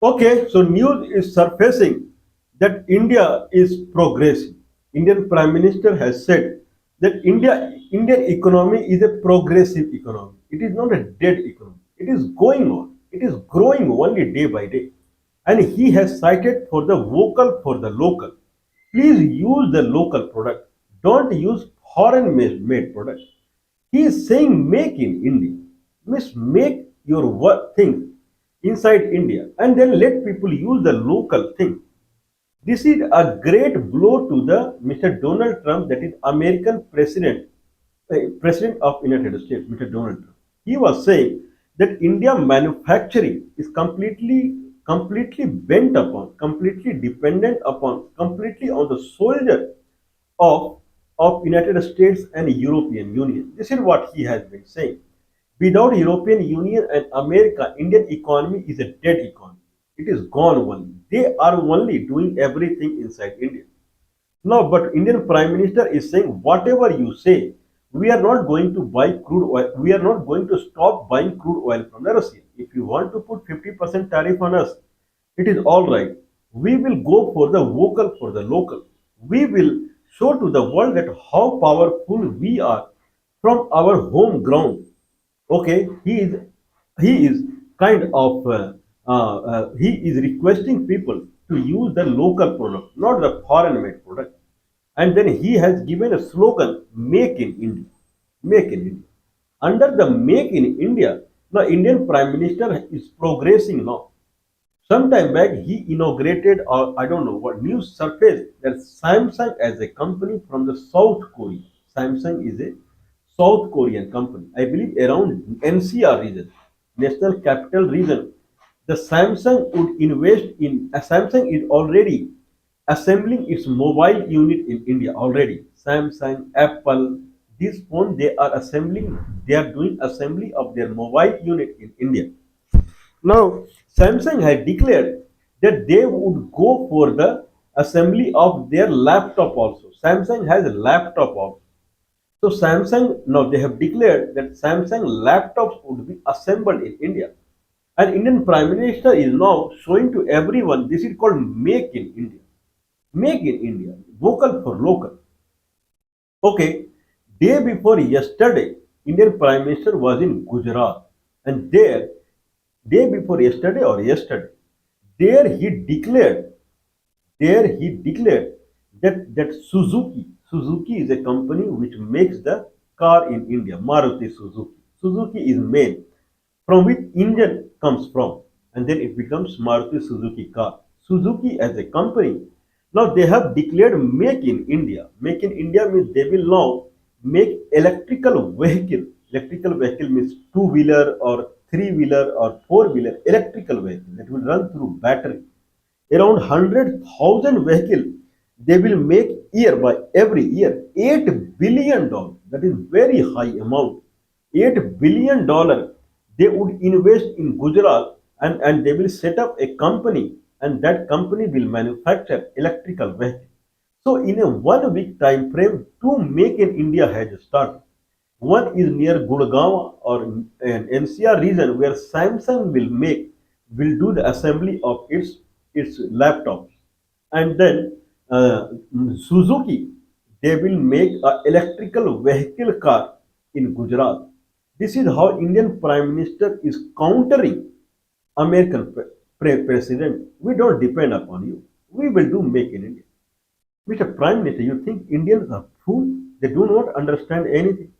Okay, so news is surfacing that India is progressing. Indian Prime Minister has said that Indian economy is a progressive economy. It is not a dead economy. It is going on. It is growing only day by day. And he has cited for the vocal for the local. Please use the local product. Don't use foreign made product. He is saying make in India. Means make your work things inside India and then let people use the local thing. This is a great blow to the Mr. Donald Trump, that is American President of United States, Mr. Donald Trump. He was saying that India manufacturing is completely bent upon, completely dependent upon, completely on the soldier of United States and European Union. This is what he has been saying. Without European Union and America, Indian economy is a dead economy. It is gone only. They are only doing everything inside India. No, but Indian Prime Minister is saying whatever you say, we are not going to buy crude oil. We are not going to stop buying crude oil from the Russia. If you want to put 50% tariff on us, it is all right. We will go for the vocal for the local. We will show to the world that how powerful we are from our home ground. Okay, he is kind of he is requesting people to use the local product, not the foreign made product. And then he has given a slogan, Make in India. Make in India. Under the Make in India, the Indian Prime Minister is progressing now. Sometime back, he inaugurated, or I don't know what news surfaced, that Samsung as a company from the South Korea. Samsung is a South Korean company. I believe around NCR region, National Capital Region. The Samsung would invest in. Samsung is already assembling its mobile unit in India already. Samsung, Apple, these phones they are assembling. They are doing assembly of their mobile unit in India. Now, Samsung had declared that they would go for the assembly of their laptop also. Samsung has a laptop also. So Samsung now they have declared that Samsung laptops would be assembled in India. And Indian Prime Minister is now showing to everyone this is called Make in India. Make in India, vocal for local. Okay, day before yesterday, Indian Prime Minister was in Gujarat, and day before yesterday or yesterday, there he declared, that Suzuki is a company which makes the car in India, Maruti Suzuki. Suzuki is made from which engine comes from, and then it becomes Maruti Suzuki car. Suzuki as a company, now they have declared Make in India. Make in India means they will now make electrical vehicle. Electrical vehicle means two-wheeler or three-wheeler or four-wheeler electrical vehicle that will run through battery. Around 100,000 vehicles they will make year by every year. $8 billion. That is very high amount. $8 billion they would invest in Gujarat, and they will set up a company, and that company will manufacture electrical vehicles. So in a 1 week time frame, two Make in India has started. One is near Gurgaon or an NCR region where Samsung will do the assembly of its laptops, and then Suzuki they will make a electrical vehicle car in Gujarat. This is how Indian Prime Minister is countering American president. We don't depend upon you. We will do Make in India. Mr. Prime Minister, you think Indians are fool? They do not understand anything.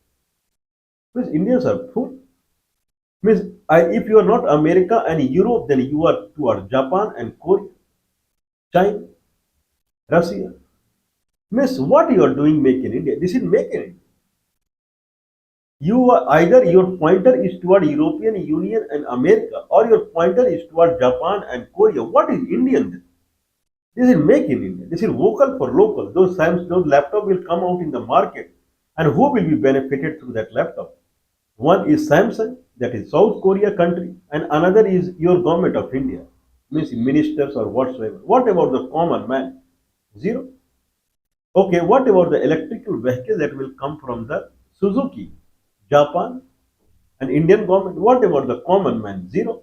Because Indians are fool. Means if you are not America and Europe, then you are toward Japan and Korea, China, Russia. Means what you are doing Make in India? This is Make in India. You are either your pointer is toward European Union and America, or your pointer is toward Japan and Korea. What is Indian then? This is Make in India. This is vocal for local. Those laptop will come out in the market, and who will be benefited through that laptop? One is Samsung, that is South Korea country, and another is your government of India, means ministers or whatsoever. What about the common man? Zero. Okay, what about the electrical vehicle that will come from the Suzuki, Japan, and Indian government? What about the common man? Zero.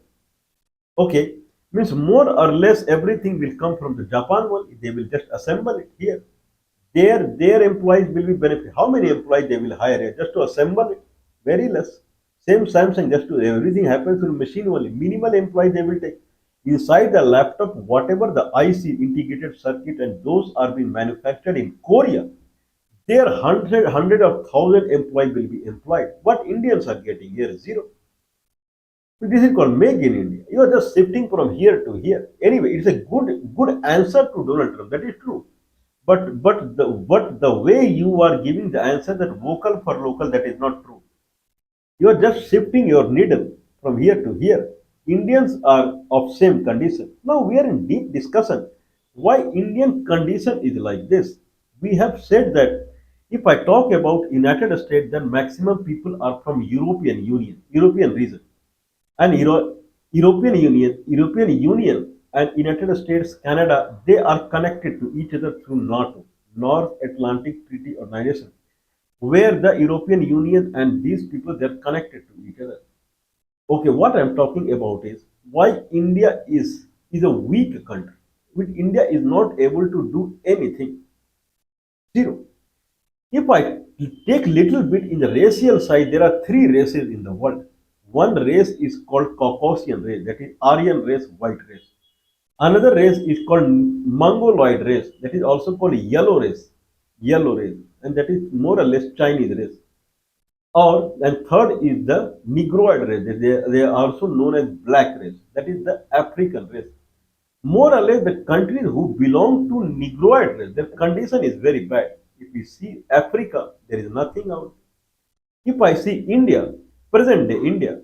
Okay, Means more or less everything will come from the Japan only. They will just assemble it here. Their employees will be benefit. How many employees they will hire here just to assemble it? Very less. Same Samsung, just to everything happens through machine only. Minimal employees they will take. Inside the laptop, whatever the IC integrated circuit and those are being manufactured in Korea, there hundred of thousand employees will be employed. What Indians are getting here? Zero. This is called make in India. You are just shifting from here to here. Anyway, it's a good answer to Donald Trump. That is true. But the way you are giving the answer that vocal for local, that is not true. You are just shifting your needle from here to here. Indians are of same condition. Now we are in deep discussion. Why Indian condition is like this? We have said that if I talk about United States, then maximum people are from European Union, European region, and European Union and United States, Canada, they are connected to each other through NATO, North Atlantic Treaty Organization, where the European Union and these people they're connected to each other. Okay, what I'm talking about is why India is a weak country. Which India is not able to do anything. Zero. If I take little bit in the racial side, there are three races in the world. One race is called Caucasian race, that is Aryan race, white race. Another race is called Mongoloid race, that is also called yellow race, and that is more or less Chinese race. Or and third is the Negroid race. They are also known as black race. That is the African race. More or less, the countries who belong to Negroid race, their condition is very bad. If we see Africa, there is nothing out. If I see India, present day India,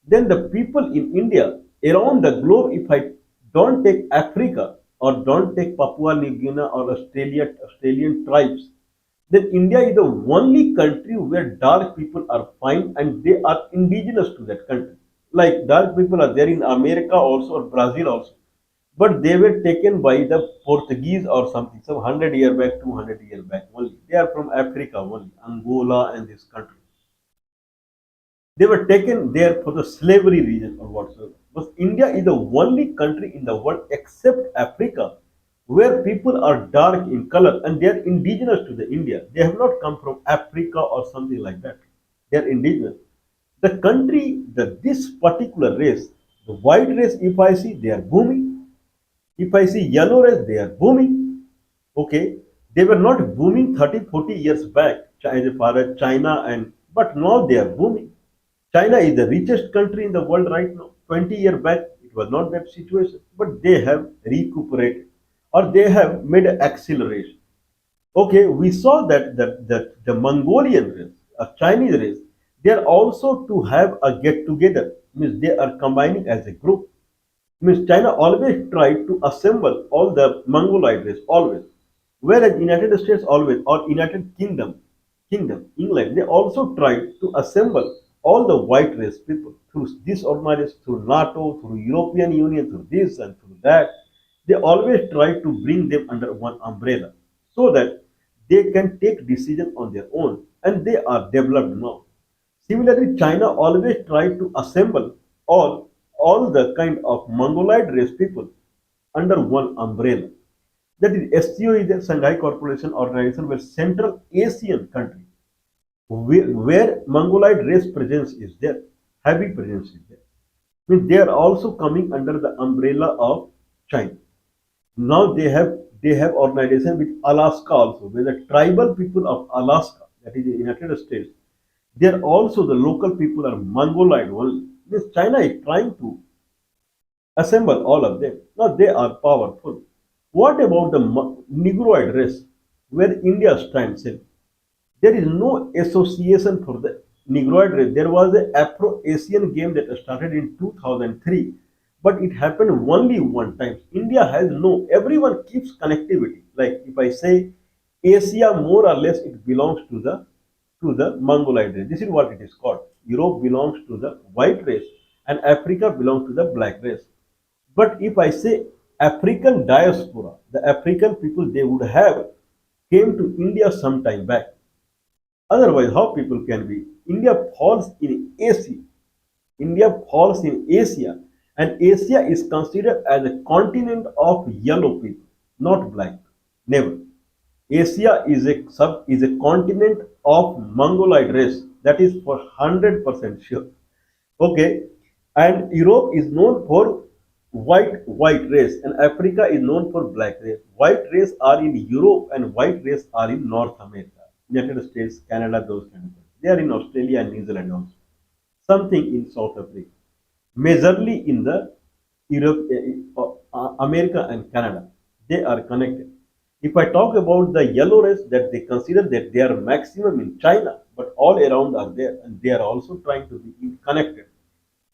then the people in India around the globe, if I don't take Africa or don't take Papua New Guinea or Australian tribes, then India is the only country where dark people are fine and they are indigenous to that country. Like dark people are there in America also or Brazil also. But they were taken by the Portuguese or something, some 100 year back, 200 year back only. They are from Africa only, Angola and this country. They were taken there for the slavery reason or whatsoever. But India is the only country in the world except Africa where people are dark in color and they are indigenous to the India. They have not come from Africa or something like that. They are indigenous. The country, this particular race, the white race, if I see, they are booming. If I see yellow race, they are booming. Okay, they were not booming 30, 40 years back as far as China and but now they are booming. China is the richest country in the world right now. 20 years back, it was not that situation, but they have recuperated or they have made an acceleration. Okay, we saw that the Mongolian race, a Chinese race, they are also to have a get together, means they are combining as a group. Means China always tried to assemble all the Mongoloid race, always. Whereas United States always, or United Kingdom, England, they also tried to assemble all the white race people through this organization, through NATO, through European Union, through this and through that. They always try to bring them under one umbrella so that they can take decision on their own and they are developed now. Similarly, China always tried to assemble all the kind of Mongoloid race people under one umbrella. That is SCO is the Shanghai Cooperation Organization where Central Asian country where Mongoloid race presence is there, heavy presence is there. Means they are also coming under the umbrella of China. Now they have organization with Alaska also, where the tribal people of Alaska, that is the United States, they are also the local people are Mongoloid only. Means China is trying to assemble all of them. Now they are powerful. What about the Negroid race, where India stands in? There is no association for the Negroid race. There was a Afro-Asian game that started in 2003, but it happened only one time. India has no. Everyone keeps connectivity. Like if I say Asia, more or less, it belongs to the Mongoloid race. This is what it is called. Europe belongs to the white race, and Africa belongs to the black race. But if I say African diaspora, the African people they would have came to India some time back. Otherwise, how people can be? India falls in Asia. India falls in Asia, And Asia is considered as a continent of yellow people, not black. Never. Asia is a continent of Mongoloid race. That is for 100% sure. Okay, and Europe is known for white race, and Africa is known for black race. White race are in Europe, and white race are in North America, United States, Canada, those kind of things. They are in Australia and New Zealand also. Something in South Africa, majorly in the Europe, America and Canada. They are connected. If I talk about the yellow race, that they consider that they are maximum in China, but all around are there, and they are also trying to be connected.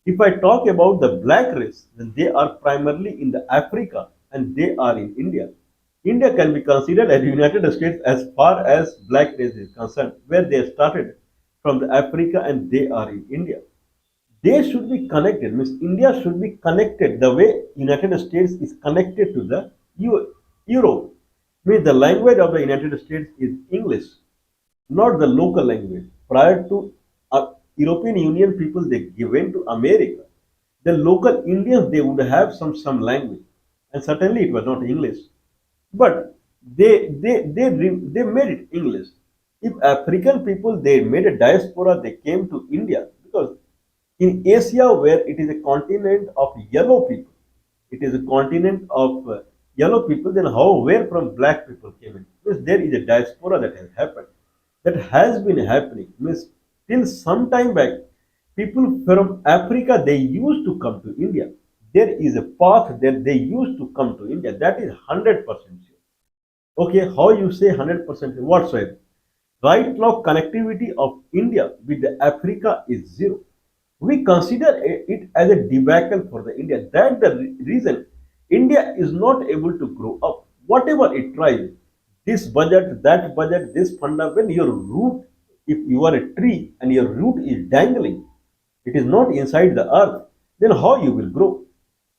If I talk about the black race, then they are primarily in the Africa and they are in India. India can be considered as United States as far as black race is concerned, where they started from the Africa and they are in India. They should be connected, means India should be connected the way United States is connected to the Europe. Means the language of the United States is English, not the local language. Prior to European Union people, they went to America. The local Indians, they would have some language, and certainly it was not English, but they made it English. If African people, they made a diaspora, they came to India because in Asia, where it is a continent of yellow people, it is a continent of yellow people, then how, where from black people came in? Because there is a diaspora that has happened, that has been happening. Means till some time back, people from Africa, they used to come to India. There is a path that they used to come to India. That is 100% sure. Okay, how you say 100% whatsoever? Right now, connectivity of India with the Africa is zero. We consider it as a debacle for the India. That's the reason India is not able to grow up. Whatever it tries, this budget, that budget, this funda, when your root, if you are a tree and your root is dangling, it is not inside the earth, then how you will grow?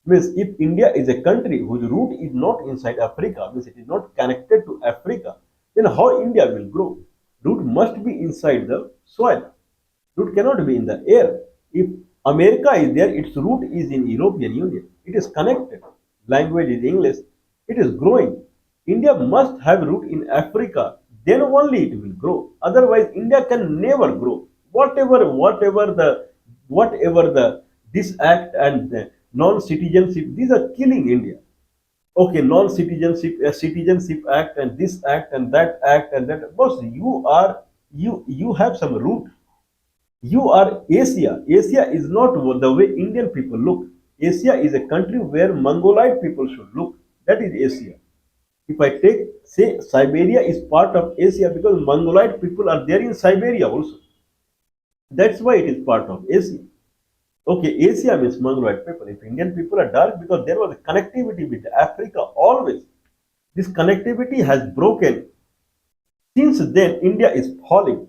Means if India is a country whose root is not inside Africa, means it is not connected to Africa, then how India will grow? Root must be inside the soil. Root cannot be in the air. If America is there, its root is in European Union. It is connected. Language is English. It is growing. India must have root in Africa. Then only it will grow. Otherwise, India can never grow. Whatever the this act and the non-citizenship, these are killing India. Okay, non-citizenship, citizenship act and this act and that act and that. Boss, you have some root. You are Asia. Asia is not the way Indian people look. Asia is a country where Mongoloid people should look. That is Asia. If I take, say, Siberia is part of Asia because Mongoloid people are there in Siberia also. That's why it is part of Asia. Okay, Asia means Mongoloid people. If Indian people are dark, because there was a connectivity with Africa always. This connectivity has broken. Since then, India is falling.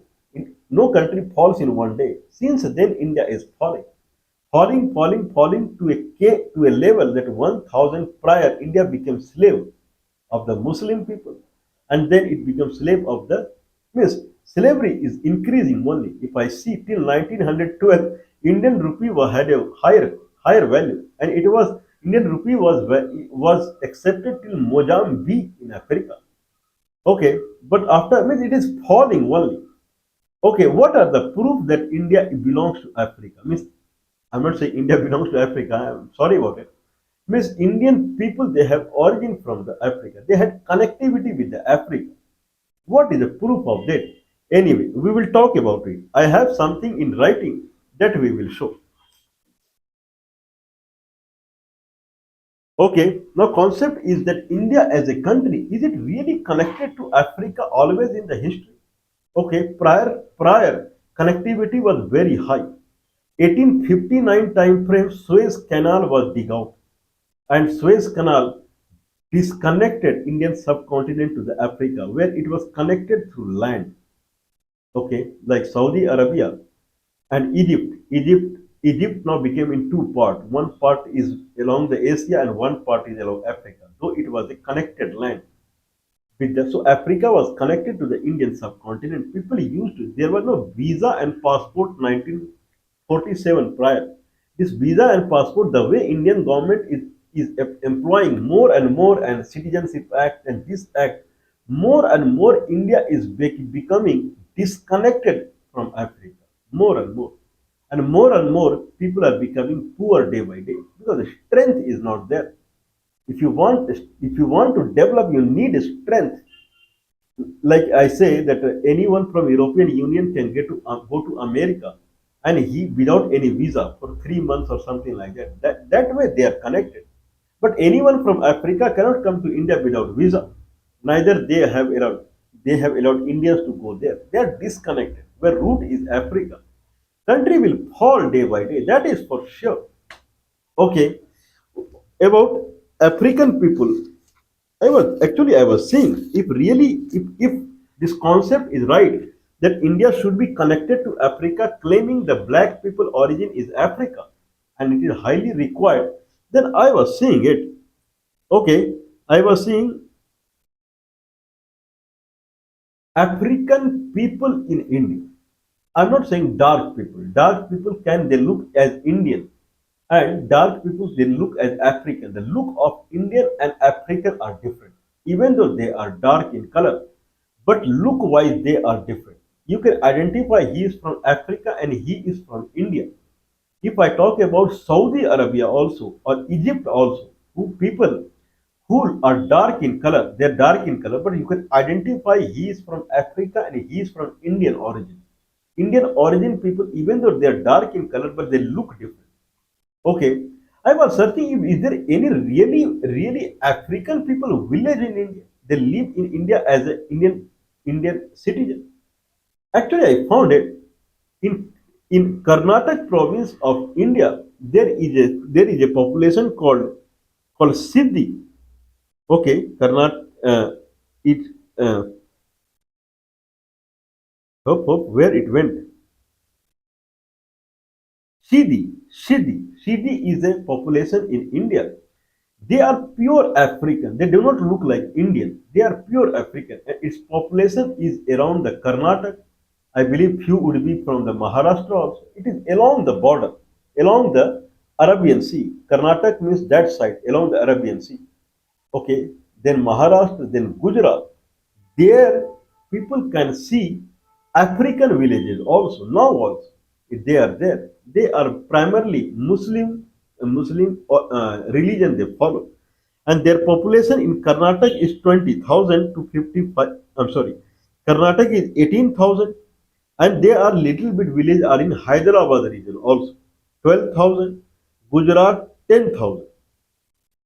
No country falls in one day. Since then, India is falling. Falling to a level that 1000 prior, India became slave of the Muslim people. And then it becomes slave of the, means slavery is increasing only. If I see till 1912, Indian rupee had a higher value. And it was, Indian rupee was accepted till Mozambique in Africa. Okay, but after, means it is falling only. Okay, what are the proof that India belongs to Africa? Means I'm not saying India belongs to Africa. I'm sorry about it. Means Indian people, they have origin from the Africa. They had connectivity with the Africa. What is the proof of that? Anyway, we will talk about it. I have something in writing that we will show. Okay, now concept is that India as a country, is it really connected to Africa always in the history? Okay, prior connectivity was very high. 1859 time frame, Suez Canal was dug out, and Suez Canal disconnected Indian subcontinent to the Africa, where it was connected through land. Okay, like Saudi Arabia and Egypt now became in two parts. One part is along the Asia and one part is along Africa. Though it was a connected land. So Africa was connected to the Indian subcontinent. People used to, there was no visa and passport 1947 prior. This visa and passport, the way Indian government is employing more and more, and citizenship act and this act, more and more India is becoming disconnected from Africa, more and more, and more people are becoming poor day by day because the strength is not there. If you want to develop, you need strength. Like I say that anyone from European Union can get to go to America, and he without any visa for 3 months or something like that. That way they are connected. But anyone from Africa cannot come to India without visa. Neither they have allowed Indians to go there. They are disconnected. Where root is Africa, country will fall day by day. That is for sure. Okay, about African people, I was saying, if this concept is right, that India should be connected to Africa, claiming the black people origin is Africa, and it is highly required, then I was saying it. Okay, I was saying African people in India. I'm not saying dark people. Dark people can they look as Indian, and dark people they look as African. The look of Indian and African are different, even though they are dark in color. But look wise they are different. You can identify he is from Africa and he is from India. If I talk about Saudi Arabia also or Egypt also, who people who are dark in color, they're dark in color, but you can identify he is from Africa and he is from Indian origin. Indian origin people, even though they are dark in color, but they look different. Okay, I was searching if is there any really African people who village in India. They live in India as an Indian citizen. Actually, I found it in Karnataka province of India. There is a population called Siddhi. Okay, it uh, hope where it went. Siddhi is a population in India. They are pure African. They do not look like Indian. They are pure African. And its population is around the Karnataka. I believe few would be from the Maharashtra also. It is along the border, along the Arabian Sea. Karnataka means that side, along the Arabian Sea. Okay, then Maharashtra, then Gujarat. There people can see African villages also, now also. They are there. They are primarily Muslim religion they follow. And their population in Karnataka is 20,000 to 55. I'm sorry, Karnataka is 18,000, and they are little bit village are in Hyderabad region also, 12,000. Gujarat 10,000.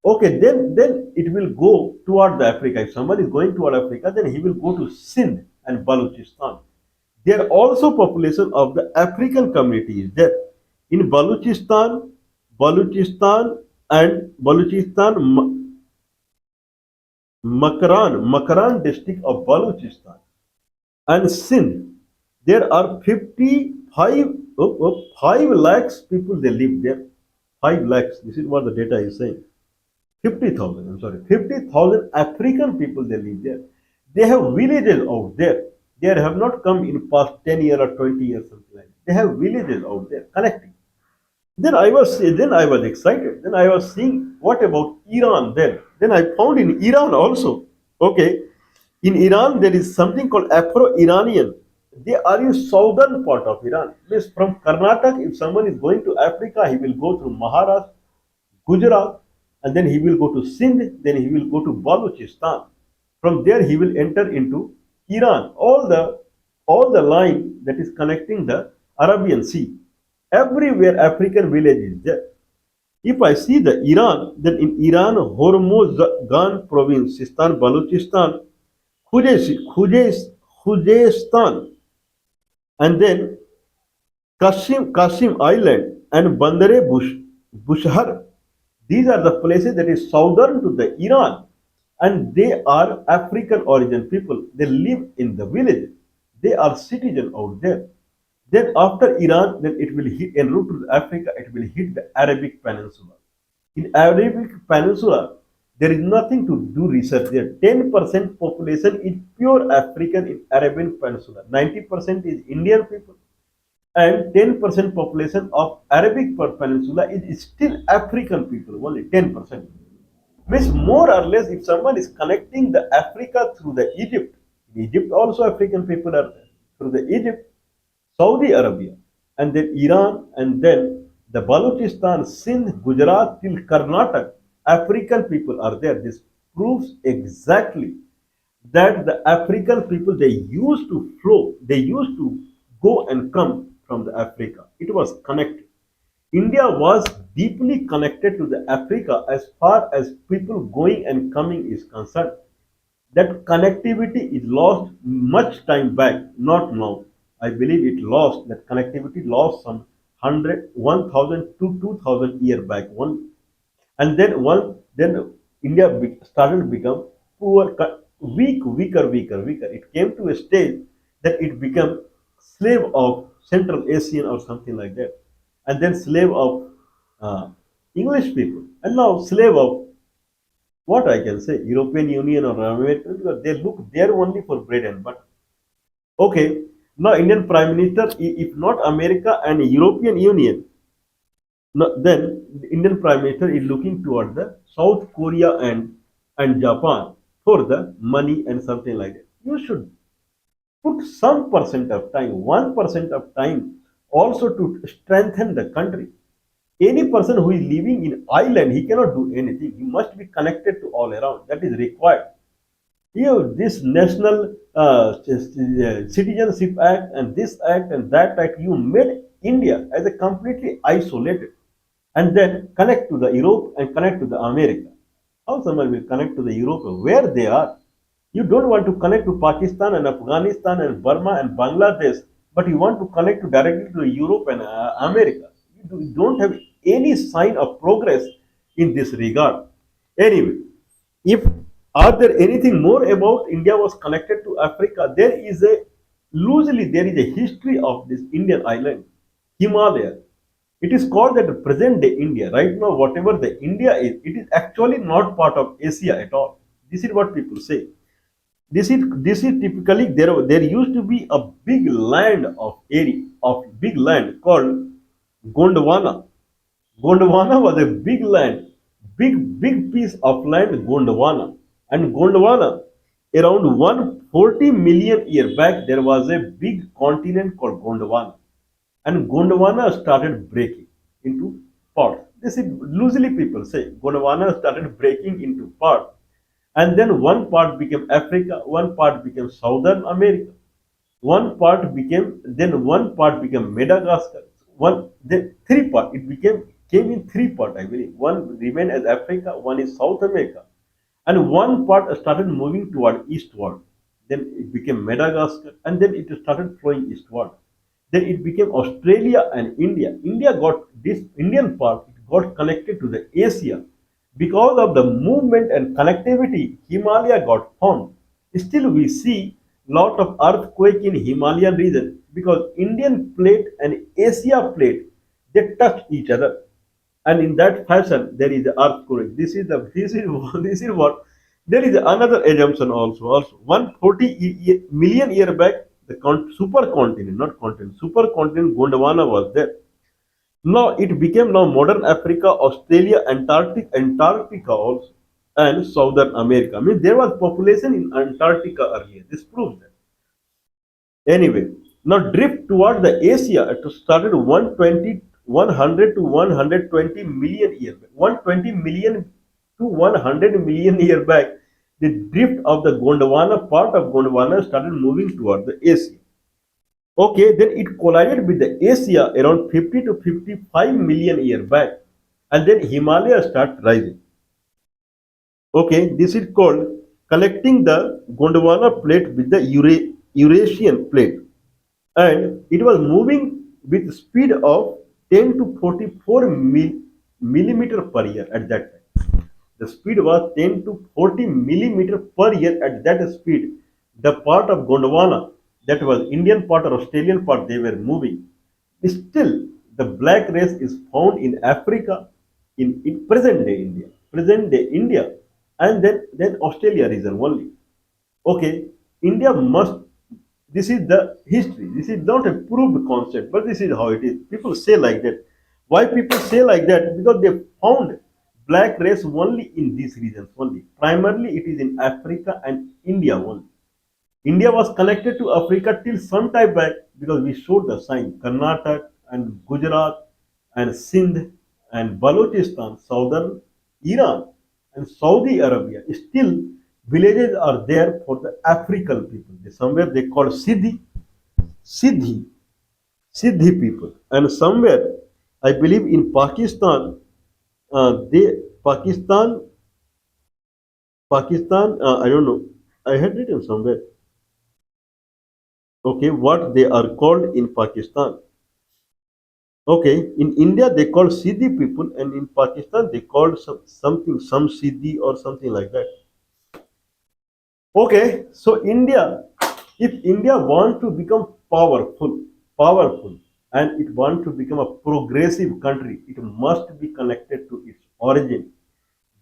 Okay, then it will go toward the Africa. If someone is going toward Africa, then he will go to Sindh and Balochistan. There are also population of the African community is there. In Balochistan, Makaran district of Balochistan, and Sindh, there are 5 lakhs people they live there. 5 lakhs. This is what the data is saying. 50,000, I'm sorry, 50,000 African people they live there. They have villages out there. They have not come in past 10 years or 20 years, something like that. They have villages out there connecting. Then I was excited. Then I was seeing what about Iran then. Then I found in Iran also. Okay. In Iran there is something called Afro-Iranian. They are in southern part of Iran. Means from Karnataka, if someone is going to Africa, he will go through Maharashtra, Gujarat, and then he will go to Sindh, then he will go to Balochistan. From there he will enter into Iran. All the line that is connecting the Arabian Sea. Everywhere African village is there. If I see the Iran, then in Iran, Hormozgan province, Sistan, Balochistan, Khuzestan, and then Qasim Island and Bandare Bushehr. These are the places that is southern to the Iran, and they are African origin people. They live in the village. They are citizen out there. Then after Iran, then it will hit en route to Africa. It will hit the Arabic Peninsula. In Arabic Peninsula, there is nothing to do research there. 10% population is pure African in Arabian Peninsula. 90% is Indian people. and 10% population of Arabic Peninsula is still African people, only 10%. Means more or less, if someone is connecting the Africa through the Egypt, in Egypt also African people are there, through the Egypt, Saudi Arabia, and then Iran, and then the Balochistan, Sindh, Gujarat till Karnataka, African people are there. This proves exactly that the African people, they used to flow, they used to go and come from the Africa. It was connected. India was deeply connected to the Africa as far as people going and coming is concerned. That connectivity is lost much time back, not now. I believe it lost, that connectivity lost some 100, 1000 to 2000 year back. And then India started to become poor, weaker. It came to a stage that it became slave of Central Asian or something like that, and then slave of uh, English people, and now slave of what I can say, European Union or American, because they look there only for bread and butter. Okay, now Indian Prime Minister, if not America and European Union, no, then the Indian Prime Minister is looking toward the South Korea and Japan for the money and something like that. You should put some percent of time, 1% of time, also to strengthen the country. Any person who is living in island, he cannot do anything. He must be connected to all around. That is required. This national citizenship act and this act and that act, you made India as a completely isolated, and then connect to the Europe and connect to the America. How someone will connect to the Europe where they are? You don't want to connect to Pakistan and Afghanistan and Burma and Bangladesh, but you want to connect to directly to Europe and America. You don't have any sign of progress in this regard. Anyway, if are there anything more about India was connected to Africa? There is a history of this Indian island, Himalaya. It is called that the present day India. Right now, whatever the India is, it is actually not part of Asia at all. This is what people say. This is typically there used to be a big land called Gondwana. Gondwana was a big land, big piece of land, Gondwana. And Gondwana, around 140 million year back, there was a big continent called Gondwana. And Gondwana started breaking into parts. This is loosely people say. Gondwana started breaking into parts. And then one part became Africa, one part became Southern America, one part became Madagascar. Then three part. It came in three part, I believe. One remained as Africa, one is South America, and one part started moving toward eastward. Then it became Madagascar, and then it started flowing eastward. Then it became Australia and India. India got this Indian part, it got connected to the Asia. Because of the movement and connectivity, Himalaya got formed. Still, we see lot of earthquake in Himalayan region because Indian plate and Asia plate, they touch each other, and in that fashion there is the earthquake. This is what there is another assumption also. 140 million year back, the supercontinent, not continent, supercontinent Gondwana was there. Now it became now modern Africa, Australia, Antarctica also, and Southern America. I mean, there was population in Antarctica earlier. This proves that. Anyway, now drift toward the Asia. It started 100 to 120 million year back. 120 million to 100 million year back. The drift of the Gondwana, part of Gondwana started moving toward the Asia. Okay, then it collided with the Asia around 50 to 55 million year back, and then Himalaya start rising. Okay, this is called collecting the Gondwana plate with the Eurasian plate, and it was moving with speed of 10 to 44 millimeter per year at that time. The speed was 10 to 40 millimeter per year at that speed. The part of Gondwana, that was Indian part or Australian part, they were moving. Still, the black race is found in Africa, in present day India, and then Australia region only. Okay, India must This is the history. This is not a proved concept, but this is how it is. People say like that. Why people say like that? Because they found black race only in these regions only. Primarily, it is in Africa and India only. India was connected to Africa till some time back because we showed the sign. Karnataka and Gujarat and Sindh and Balochistan, southern Iran and Saudi Arabia. Still, villages are there for the African people. Somewhere they call Siddhi, Siddhi people. And somewhere, I believe in Pakistan, Pakistan, I don't know, I had written somewhere, okay, what they are called in Pakistan. Okay, in India they call Siddhi people, and in Pakistan they called some Siddhi or something like that. Okay, so India, if India want to become powerful, and it want to become a progressive country, it must be connected to its origin.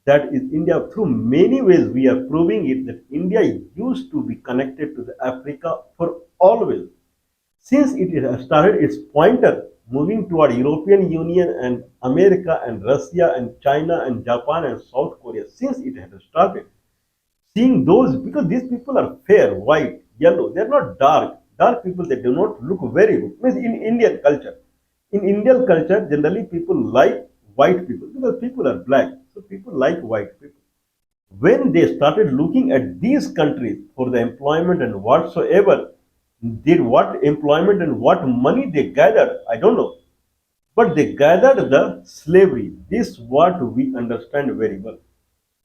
That is India. Through many ways, we are proving it that India used to be connected to the Africa for always. Since it has started its pointer moving toward European Union and America and Russia and China and Japan and South Korea, since it has started, seeing those, because these people are fair, white, yellow, they're not dark. Dark people, they do not look very good. Means in Indian culture. In Indian culture, generally people like white people because people are black. So people like white people. When they started looking at these countries for the employment and whatsoever, did what employment and what money they gathered, I don't know. But they gathered the slavery. This what we understand very well.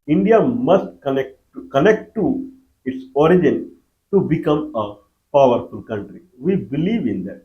India must connect to its origin to become a powerful country. We believe in that.